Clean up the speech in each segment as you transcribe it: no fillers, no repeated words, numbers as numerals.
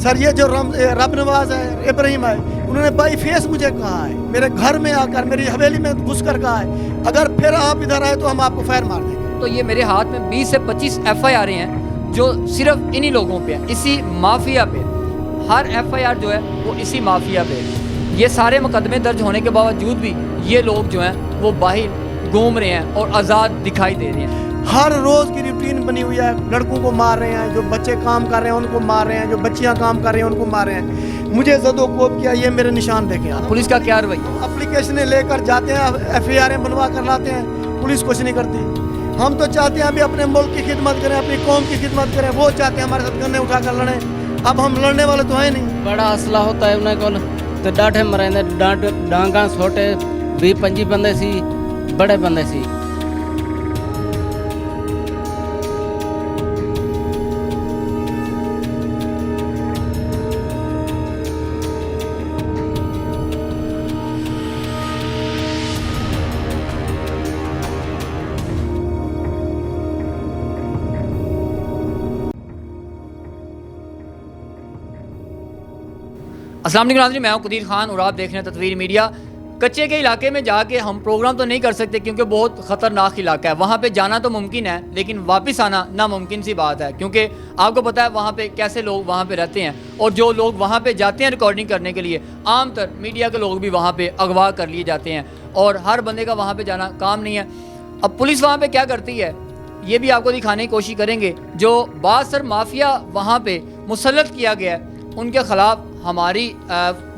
Sir ये जो रब नवाज है, इब्राहिम है, उन्होंने बाई फेस मुझे कहा है, मेरे घर में आकर मेरी हवेली में घुस कर कहा है, अगर फिर आप इधर आए तो हम आपको फायर मार देंगे। तो ये मेरे हाथ में 20 से 25 FIR हैं जो सिर्फ इन्हीं लोगों पे हैं, इसी माफिया पे। हर FIR जो है वो इसी माफिया पे है। ये सारे मुकदमे दर्ज होने के बावजूद भी ये लोग जो हैं वो बाहर घूम रहे हैं और आज़ाद दिखाई दे रहे हैं। हर रोज़ की रूटीन बनी हुई है, लड़कों को मार रहे हैं, जो बच्चे काम कर रहे हैं उनको मार रहे हैं, जो बच्चियां काम कर रही हैं उनको मार रहे हैं। मुझे ज़दोकोब किया, ये मेरे निशान देखें आप। पुलिस का क्या रवैया? एप्लीकेशनें लेकर जाते हैं, FIR बनवा कर लाते हैं, पुलिस कुछ नहीं करती। हम तो चाहते हैं अभी अपने मुल्क की खिदमत करें, अपनी कौम की खिदमत करें, वो चाहते हैं हमारे साथ गन्ने उठा कर लड़ें। अब हम लड़ने वाले तो हैं नहीं। बड़ा असला होता है उन्हें को तो डांटे मरेंदे, डांगा छोटे 20-25 बंदे सी, बड़े बंदे सी। अस्सलाम वालेकुम नाज़रीन, मैं हूं कदीर खान और आप देख रहे हैं तस्वीर मीडिया। कच्चे के इलाके में जाके हम प्रोग्राम तो नहीं कर सकते क्योंकि बहुत ख़तरनाक इलाका है। वहाँ पे जाना तो मुमकिन है लेकिन वापस आना नामुमकिन सी बात है, क्योंकि आपको पता है वहाँ पे कैसे लोग वहाँ पे रहते हैं। और जो लोग वहाँ पे जाते हैं रिकॉर्डिंग करने के लिए, आमतौर मीडिया के लोग भी वहाँ पर अगवा कर लिए जाते हैं और हर बंदे का वहाँ पर जाना काम नहीं है। अब पुलिस वहाँ पर क्या करती है ये भी आपको दिखाने की कोशिश करेंगे। जो बासर माफिया वहाँ पर मुसल्लत किया गया है उनके ख़िलाफ़ हमारी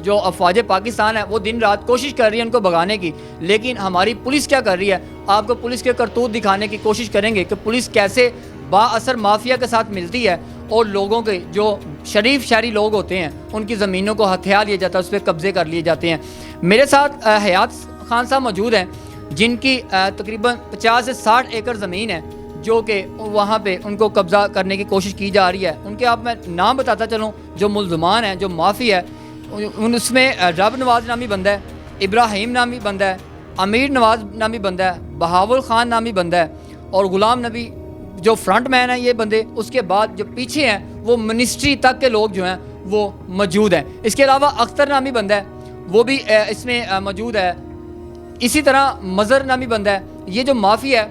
जो अफवाज पाकिस्तान है वो दिन रात कोशिश कर रही है उनको भगाने की, लेकिन हमारी पुलिस क्या कर रही है आपको पुलिस के करतूत दिखाने की कोशिश करेंगे कि पुलिस कैसे बाअसर माफिया के साथ मिलती है और लोगों के जो शरीफ शहरी लोग होते हैं उनकी ज़मीनों को हथिया लिया जाता है, उस पर कब्जे कर लिए जाते हैं। मेरे साथ हयात खान साहब मौजूद हैं जिनकी तकरीबन 50 से 60 एकड़ ज़मीन है जो कि वहाँ पे उनको कब्ज़ा करने की कोशिश की जा रही है। उनके आप मैं नाम बताता चलूँ जो मुल्ज़मान हैं, जो माफ़ी है उसमें रब नवाज नामी बंदा है, इब्राहिम नामी बंदा है, अमीर नवाज नामी बंदा है, बहावुल ख़ान नामी बंदा है और ग़ुलाम नबी जो फ्रंट मैन है ये बंदे। उसके बाद जो पीछे हैं वो मिनिस्ट्री तक के लोग जो हैं वो मौजूद हैं। इसके अलावा अख्तर नामी बंदा है वो भी इसमें मौजूद है। इसी तरह मज़र नामी बंदा है। ये जो माफ़ी है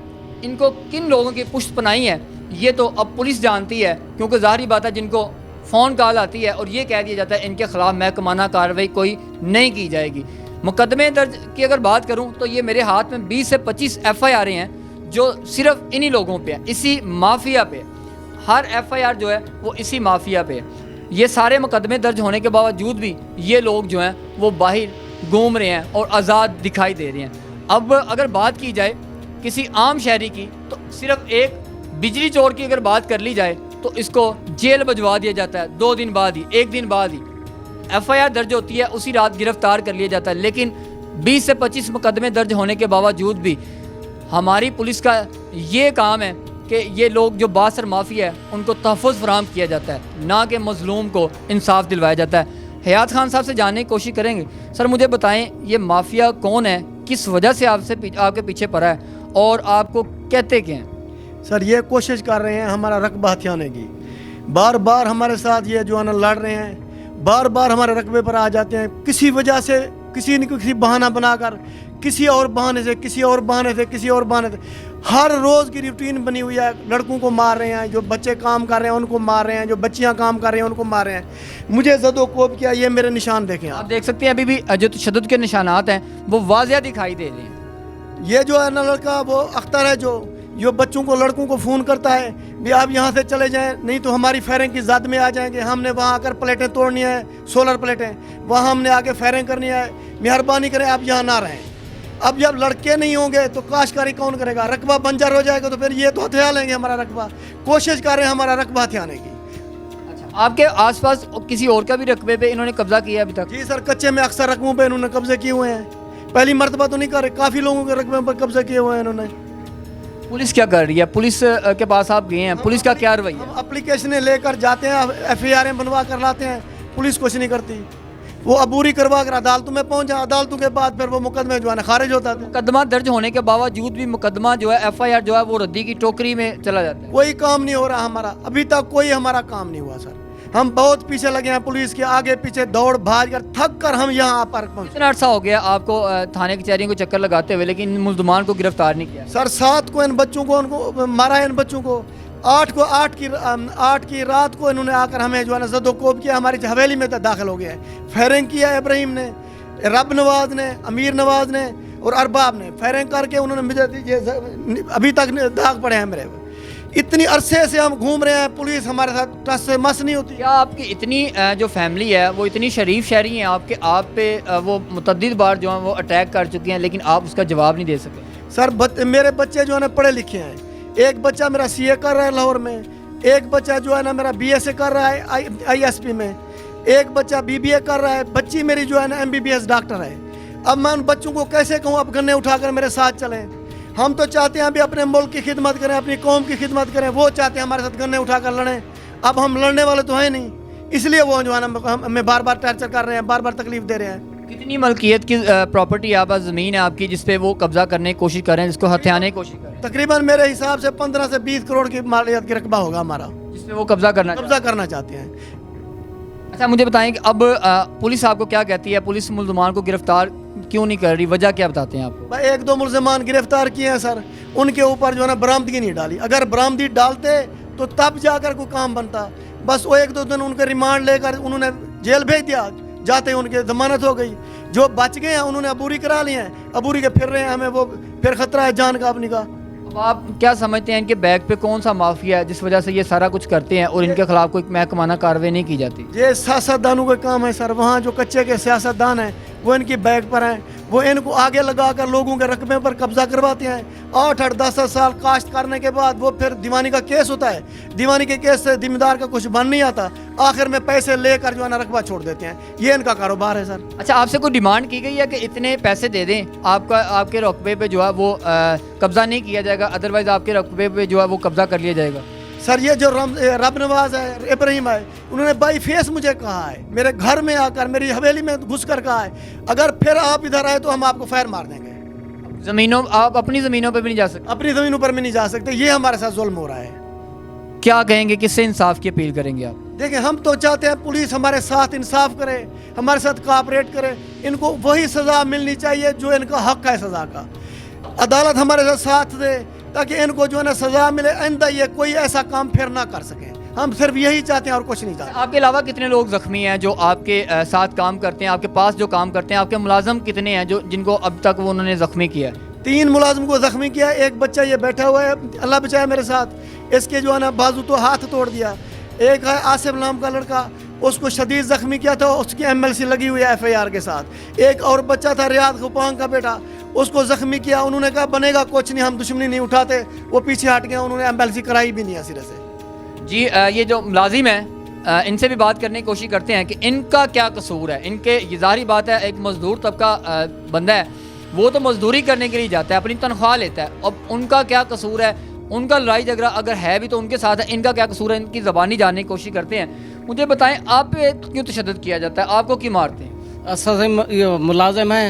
इनको किन लोगों की पुष्ट पनाही है ये तो अब पुलिस जानती है, क्योंकि ज़ाहिरी बात है जिनको फ़ोन कॉल आती है और ये कह दिया जाता है इनके ख़िलाफ़ महकमाना कार्रवाई कोई नहीं की जाएगी। मुकदमे दर्ज की अगर बात करूं तो ये मेरे हाथ में 20 से 25 FIR हैं जो सिर्फ इन्हीं लोगों पे हैं, इसी माफिया पे। हर FIR जो है वो इसी माफिया पे है। ये सारे मुकदमे दर्ज होने के बावजूद भी ये लोग जो हैं वो बाहर घूम रहे हैं और आज़ाद दिखाई दे रहे हैं। अब अगर बात की जाए किसी आम शहरी की तो सिर्फ एक बिजली चोर की अगर बात कर ली जाए तो इसको जेल भिजवा दिया जाता है 2 दिन बाद ही, 1 दिन बाद ही FIR दर्ज होती है, उसी रात गिरफ्तार कर लिया जाता है। लेकिन 20 से 25 मुकदमे दर्ज होने के बावजूद भी हमारी पुलिस का ये काम है कि ये लोग जो बासर माफिया है उनको तहफ़्फ़ुज़ फराहम किया जाता है, ना कि मज़लूम को इंसाफ दिलवाया जाता है। हयात खान साहब से जानने की कोशिश करेंगे। सर मुझे बताएं ये माफिया कौन है, किस वजह से आपके पीछे पड़ा है और आपको कहते क्या हैं? सर ये कोशिश कर रहे हैं हमारा रकबा हथियाने की। बार बार हमारे साथ ये जो है ना लड़ रहे हैं, बार बार हमारे रकबे पर आ जाते हैं किसी वजह से, किसी न किसी बहाना बनाकर, किसी और बहाने से, किसी और बहाने से, किसी और बहाने से। हर रोज़ की रूटीन बनी हुई है, लड़कों को मार रहे हैं, जो बच्चे काम कर रहे हैं उनको मार रहे हैं, जो बच्चियां काम कर रही हैं उनको मार रहे हैं। मुझे ज़दोकोब किया, ये मेरे निशान देखें आप देख सकते हैं अभी भी जो तशद्दुद के निशानात हैं वो वाज़िया दिखाई दे रहे हैं। ये जो है ना लड़का वो अख्तर है जो बच्चों को, लड़कों को फ़ोन करता है भी आप यहाँ से चले जाएं नहीं तो हमारी फायरिंग की ज़द में आ जाएंगे। हमने वहाँ आकर प्लेटें तोड़नी है, सोलर प्लेटें, वहाँ हमने आके फायरिंग करनी है, मेहरबानी करें आप यहाँ ना रहें। अब जब लड़के नहीं होंगे तो काश्तकारी कौन करेगा? रकबा बंजर हो जाएगा तो फिर ये तो हथिया लेंगे हमारा रकबा। कोशिश कर रहे हैं हमारा रकबा हथियाने की। अच्छा, आपके आसपास किसी और का भी रकबे पे इन्होंने कब्जा किया अभी तक? जी सर, कच्चे में अक्सर रकबों पे इन्होंने कब्जे किए हुए हैं। पहली मरतबा तो नहीं कर रहे, काफ़ी लोगों के रकबे पर कब्जा किए हुए हैं इन्होंने। पुलिस क्या कर रही है? पुलिस के पास आप गए हैं, पुलिस का क्या रवैया? हम एप्लीकेशनें लेकर जाते हैं, FIR बनवा कर लाते हैं, पुलिस कुछ नहीं करती। वो अबूरी करवा कर अदालतों में पहुंच जाए, अदालतों के बाद फिर वो मुकदमे जो है ना खारिज होता है। मुकदमा दर्ज होने के बावजूद भी मुकदमा जो है FIR जो है वो रद्दी की टोकरी में चला जाता है। कोई काम नहीं हो रहा हमारा, अभी तक कोई हमारा काम नहीं हुआ सर। हम बहुत पीछे लगे हैं, पुलिस के आगे पीछे दौड़ भाग कर थक कर हम यहाँ पर पहुँचे। कितना अर्सा हो गया आपको थाने कचहरियों को चक्कर लगाते हुए, लेकिन मुल्ज़मान को गिरफ्तार नहीं किया? सर 7 को इन बच्चों को उनको मारा है, इन बच्चों को 8 की रात को इन्होंने आकर हमें जो है ना जदोकोब किया, हमारी हवेली में दाखिल हो गया है। फायरिंग किया इब्राहिम ने, रब नवाज ने, अमीर नवाज ने और अरबाब ने फायरिंग करके उन्होंने मुझे अभी तक दाग पड़े हैं मेरे। इतनी अरसे से हम घूम रहे हैं, पुलिस हमारे साथ टस से मस नहीं होती। क्या आपकी इतनी जो फैमिली है वो इतनी शरीफ शहरी हैं आपके, आप पे वो मुतअद्दिद बार जो है वो अटैक कर चुके हैं, लेकिन आप उसका जवाब नहीं दे सके? सर मेरे बच्चे जो है ना पढ़े लिखे हैं। एक बच्चा मेरा CA कर रहा है लाहौर में, एक बच्चा जो है ना मेरा BSA कर रहा है ISP में, एक बच्चा BBA कर रहा है, बच्ची मेरी जो है ना MBBS डॉक्टर है। अब मैं उन बच्चों को कैसे कहूँ अब गन्ने उठाकर मेरे साथ चलें? हम तो चाहते हैं अभी अपने मुल्क की खिदमत करें, अपनी कौम की खिदमत करें, वो चाहते हैं हमारे साथ गन्ने उठाकर लड़ें। अब हम लड़ने वाले तो हैं नहीं, इसलिए वो जो है ना हमें बार बार टॉर्चर कर रहे हैं, बार बार तकलीफ दे रहे हैं। कितनी मलकियत की प्रॉपर्टी आप पास ज़मीन है आपकी जिस पे वो कब्जा करने की कोशिश कर रहे हैं, जिसको हथियाने की कोशिश कर रहे हैं? तकरीबन मेरे हिसाब से 15 से 20 करोड़ की मालियत की रकबा होगा हमारा, जिसपे वो कब्जा करना चाहते हैं। अच्छा मुझे बताएं कि अब पुलिस आपको क्या कहती है? पुलिस मुल्ज़मान को गिरफ्तार क्यों नहीं कर रही, वजह क्या बताते हैं आपको? भाई 1-2 मुल्ज़मान गिरफ्तार किए हैं सर, उनके ऊपर जो है ना बरामदगी नहीं डाली। अगर बरामदगी डालते तो तब जाकर कोई काम बनता। बस वो 1-2 दिन उनके रिमांड लेकर उन्होंने जेल भेज दिया, जाते ही उनकी जमानत हो गई। जो बच गए हैं उन्होंने अबूरी करा लिए हैं, अबूरी के फिर रहे हैं, हमें वो फिर खतरा है जान का अपनी का। अब आप क्या समझते हैं इनके बैग पे कौन सा माफिया है जिस वजह से ये सारा कुछ करते हैं और इनके खिलाफ कोई महकमाना कार्रवाई नहीं की जाती? ये सियासतदानों का काम है सर, वहाँ जो कच्चे के सियासतदान हैं वो इनकी बैग पर हैं, वो इनको आगे लगाकर लोगों के रकबे पर कब्जा करवाते हैं। 8-8, 10-10 साल काश्त करने के बाद वो फिर दीवानी का केस होता है, दीवानी के केस से जिम्मेदार का कुछ बन नहीं आता, आखिर में पैसे लेकर जो है ना रकबा छोड़ देते हैं। ये इनका कारोबार है सर। अच्छा आपसे कोई डिमांड की गई है कि इतने पैसे दे दें आपके रकबे पे जो है वो कब्जा नहीं किया जाएगा, अदरवाइज आपके रकबे पे जो है वो कब्जा कर लिया जाएगा? सर ये जो रब नवाज है, इब्राहिम है, उन्होंने बाई फेस मुझे कहा है, मेरे घर में आकर मेरी हवेली में घुस कर कहा है अगर फिर आप इधर आए तो हम आपको फायर मार देंगे। ज़मीनों आप अपनी ज़मीनों पे भी नहीं जा सकते? अपनी ज़मीनों पर भी नहीं जा सकते, ये हमारे साथ जुल्म हो रहा है। क्या कहेंगे, किससे इंसाफ की अपील करेंगे आप? देखिए हम तो चाहते हैं पुलिस हमारे साथ इंसाफ करे, हमारे साथ कोऑपरेट करे, इनको वही सज़ा मिलनी चाहिए जो इनका हक है सज़ा का। अदालत हमारे साथ दे ताकि इनको जो है ना सज़ा मिले, आइंदा ये कोई ऐसा काम फिर ना कर सके। हम सिर्फ यही चाहते हैं और कुछ नहीं चाहते। आपके अलावा कितने लोग ज़ख्मी हैं जो आपके साथ काम करते हैं, आपके पास जो काम करते हैं? आपके मुलाजम कितने हैं जो जिनको अब तक वो उन्होंने ज़ख्मी किया है? 3 मुलाजिम को ज़ख्मी किया, एक बच्चा ये बैठा हुआ है, अल्लाह बचाया मेरे साथ, इसके जो है ना बाजू तो हाथ तोड़ दिया। एक है आसिफ नाम का लड़का, उसको शदीद ज़ख्मी किया था, उसकी MLC लगी हुई है FIR के साथ। एक और बच्चा था रियाद खुपांग का बेटा, उसको ज़ख्मी किया, उन्होंने कहा बनेगा कुछ नहीं, हम दुश्मनी नहीं उठाते, वो पीछे हट गया, उन्होंने MLC कराई भी नहीं है सिरे से। जी ये जो मुलाजिम हैं इनसे भी बात करने की कोशिश करते हैं कि इनका क्या कसूर है। इनके ये ज़ाहिर बात है एक मज़दूर तबका बंदा है, वो तो मज़दूरी करने के लिए जाता है, अपनी तनख्वाह लेता है। अब उनका क्या कसूर है, उनका लड़ाई झगड़ा अगर है भी तो उनके साथ है, इनका क्या कसूर है, इनकी ज़बानी जानने की कोशिश करते हैं। मुझे बताएं आप पे क्यों तशद्दुद किया जाता है, आपको क्यों मारते हैं? असा से मुलाजिम है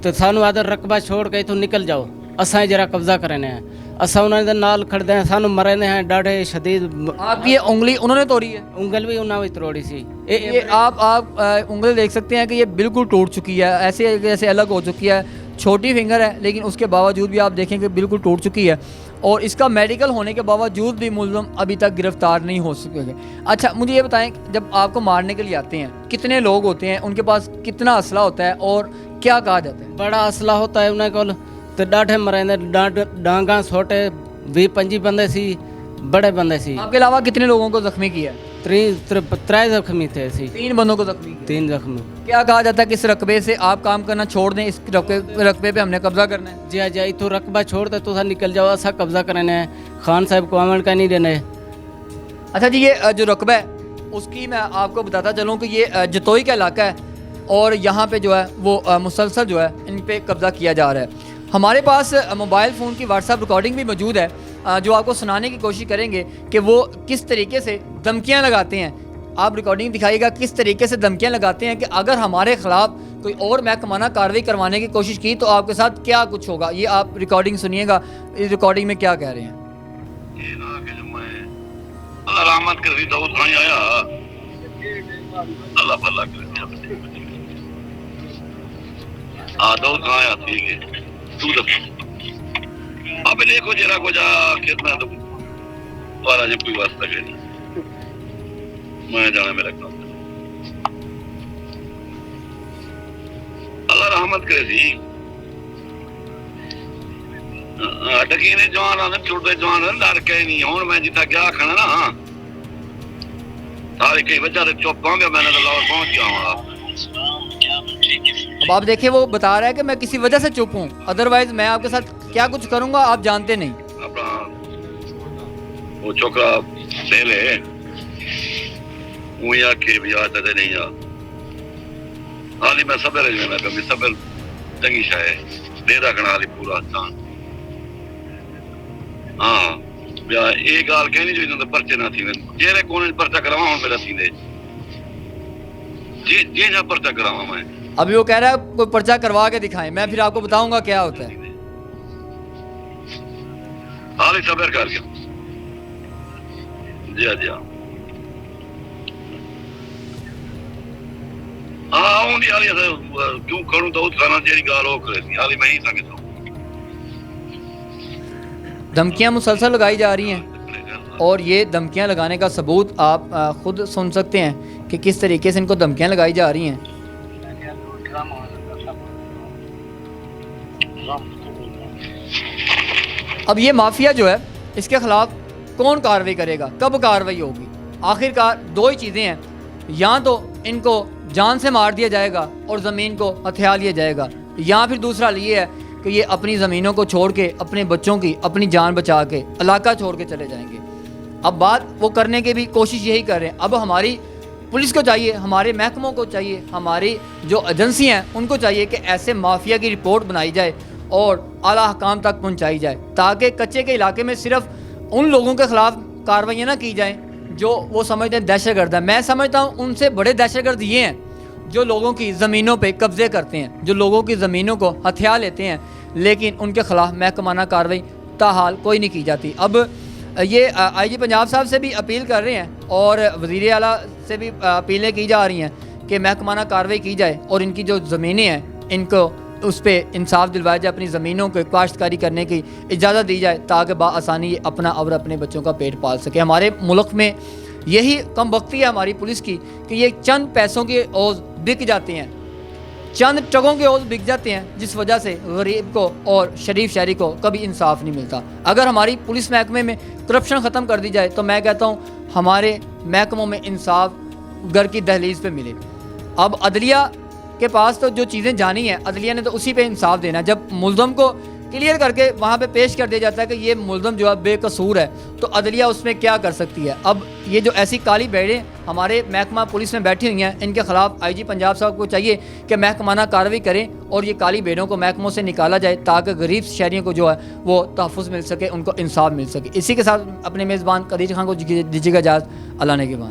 तो सानू आदर रकबा छोड़ के तो निकल जाओ, असा जरा कब्जा करने हैं, असा उन्होंने नाल खड़दे हैं, सानू मरने हैं डाढ़े शदीद। आपकी ये उंगली उन्होंने तोड़ी है? उंगल भी उन्होंने तोड़ी सी। ये आप उंगली देख सकते हैं कि ये बिल्कुल टूट चुकी है, ऐसे जैसे अलग हो चुकी है। छोटी फिंगर है लेकिन उसके बावजूद भी आप देखें कि बिल्कुल टूट चुकी है, और इसका मेडिकल होने के बावजूद भी मुल्ज़िम अभी तक गिरफ्तार नहीं हो सके। अच्छा मुझे ये बताएं, जब आपको मारने के लिए आते हैं कितने लोग होते हैं, उनके पास कितना असला होता है और क्या कहा जाता है? बड़ा असला होता है उन्हें को तो डाढ़े मरेंदे, डांगा छोटे 20-25 बंदे सी, बड़े बंदे सी। आपके अलावा कितने लोगों को ज़ख्मी किया? 3 जख्मी थे सी। 3 बंदों को ज़ख्मी किया। 3 जख्मी। क्या कहा जाता है कि इस रकबे से आप काम करना छोड़ दें, इस रकबे पे हमने कब्जा करना है? जी जी तो रकबा छोड़ दे तो निकल जाओ, असा कब्जा करने है, खान साहब को अमन का नहीं देने। अच्छा जी ये जो रकबा है उसकी मैं आपको बताता चलूँ कि ये जतोई का इलाका है और यहाँ पे जो है वो मुसलसल जो है इन पे कब्जा किया जा रहा है। हमारे पास मोबाइल फ़ोन की व्हाट्सएप रिकॉर्डिंग भी मौजूद है जो आपको सुनाने की कोशिश करेंगे कि वो किस तरीके से धमकियाँ लगाते हैं। आप रिकॉर्डिंग दिखाइएगा किस तरीके से धमकियाँ लगाते हैं कि अगर हमारे ख़िलाफ़ कोई और महकमाना कार्रवाई करवाने की कोशिश की तो आपके साथ क्या कुछ होगा। ये आप रिकॉर्डिंग सुनिएगा, इस रिकॉर्डिंग में क्या कह रहे हैं। रहमत कर दी दाऊद भाई आया अल्लाह भला करे। दो कहाँ आती है तू दस अब देखो जरा को जा कितना तो वाला जब कोई वास्ता के नहीं मैं जाना मेरा काम अल्लाह रहमत करे सी डकी ने जवान आने छोटे जवान डर के नहीं हूं मैं जितना क्या खाना ना सारे कई वजह से चुप हो गया मैंने तो लाहौर पहुंच गया हूं। अब आप देखिए वो बता रहा है कि मैं किसी वजह से चुप हूँ, अदरवाइज मैं आपके साथ क्या कुछ करूंगा आप जानते नहीं। अपना वो छोकरा ले ले वो या के भी आता है नहीं आ हाली मैं सबर है मैं कभी सबर चंगी शाय दे रखना हाली पूरा चांस हाँ या एक गाल कहनी जो इन्होंने पर्चे ना थी जेरे कौन पर्चा करावा हूं मेरा थी दे जे ना पर्चा करावा मैं अभी वो कह रहा है कोई पर्चा करवा के दिखाएं, मैं फिर आपको बताऊंगा क्या होता है। हाली सबर कर गया जी जी हाँ उनकी हाली क्यों करूं तो उस खाना जेरी गाल हो करे हाली मैं ही संगे धमकियां मुसलसल लगाई जा रही हैं और ये धमकियां लगाने का सबूत आप खुद सुन सकते हैं कि किस तरीके से इनको धमकियां लगाई जा रही हैं। अब ये माफिया जो है इसके खिलाफ कौन कार्रवाई करेगा, कब कार्रवाई होगी? आखिरकार दो ही चीज़ें हैं, या तो इनको जान से मार दिया जाएगा और ज़मीन को हथिया लिया जाएगा, या फिर दूसरा ये है कि ये अपनी ज़मीनों को छोड़ के अपने बच्चों की अपनी जान बचा के इलाका छोड़ के चले जाएंगे। अब बात वो करने की भी कोशिश यही कर रहे हैं। अब हमारी पुलिस को चाहिए, हमारे महकमों को चाहिए, हमारी जो एजेंसी हैं उनको चाहिए कि ऐसे माफिया की रिपोर्ट बनाई जाए और आला हकाम तक पहुंचाई जाए, ताकि कच्चे के इलाके में सिर्फ उन लोगों के खिलाफ कार्रवाइयाँ ना की जाएं जो वो समझते हैं दहशतगर्द है। मैं समझता हूँ उनसे बड़े दहशतगर्द ये हैं जो लोगों की ज़मीनों पे कब्जे करते हैं, जो लोगों की ज़मीनों को हथिया लेते हैं, लेकिन उनके खिलाफ महकमाना कार्रवाई ताहाल कोई नहीं की जाती। अब ये आईजी पंजाब साहब से भी अपील कर रहे हैं और वज़ीर आला से भी अपीलें की जा रही हैं कि महकमाना कार्रवाई की जाए और इनकी जो ज़मीनें हैं इनको उस पर इंसाफ दिलवाया जाए, अपनी ज़मीनों को काश्तकारी करने की इजाज़त दी जाए ताकि बाआसानी ये अपना और अपने बच्चों का पेट पाल सके। हमारे मुल्क में यही कम बख्ती है हमारी पुलिस की कि ये चंद पैसों के ओज़ बिक जाते हैं, चंद टकों के ओज़ बिक जाते हैं, जिस वजह से गरीब को और शरीफ शहरी को कभी इंसाफ नहीं मिलता। अगर हमारी पुलिस महकमे में करप्शन ख़त्म कर दी जाए तो मैं कहता हूँ हमारे महकमों में इंसाफ घर की दहलीज पे मिले। अब अदलिया के पास तो जो चीज़ें जानी हैं, अदलिया ने तो उसी पे इंसाफ देना। जब मुल्ज़म को क्लियर करके वहाँ पे पेश कर दिया जाता है कि ये मुल्ज़म जो है बेकसूर है, तो अदलिया उसमें क्या कर सकती है? अब ये जो ऐसी काली भेड़ें हमारे महकमा पुलिस में बैठी हुई हैं, इनके खिलाफ आईजी पंजाब साहब को चाहिए कि महकमाना कार्रवाई करें और ये काली भेड़ों को महकमों से निकाला जाए ताकि गरीब शहरियों को जो है वो तहफ़्फ़ुज़ मिल सके, उनको इंसाफ मिल सके। इसी के साथ अपने मेज़बान कदीर खान को दीजिएगा इजाज़त। अल्लाह ने के बाद।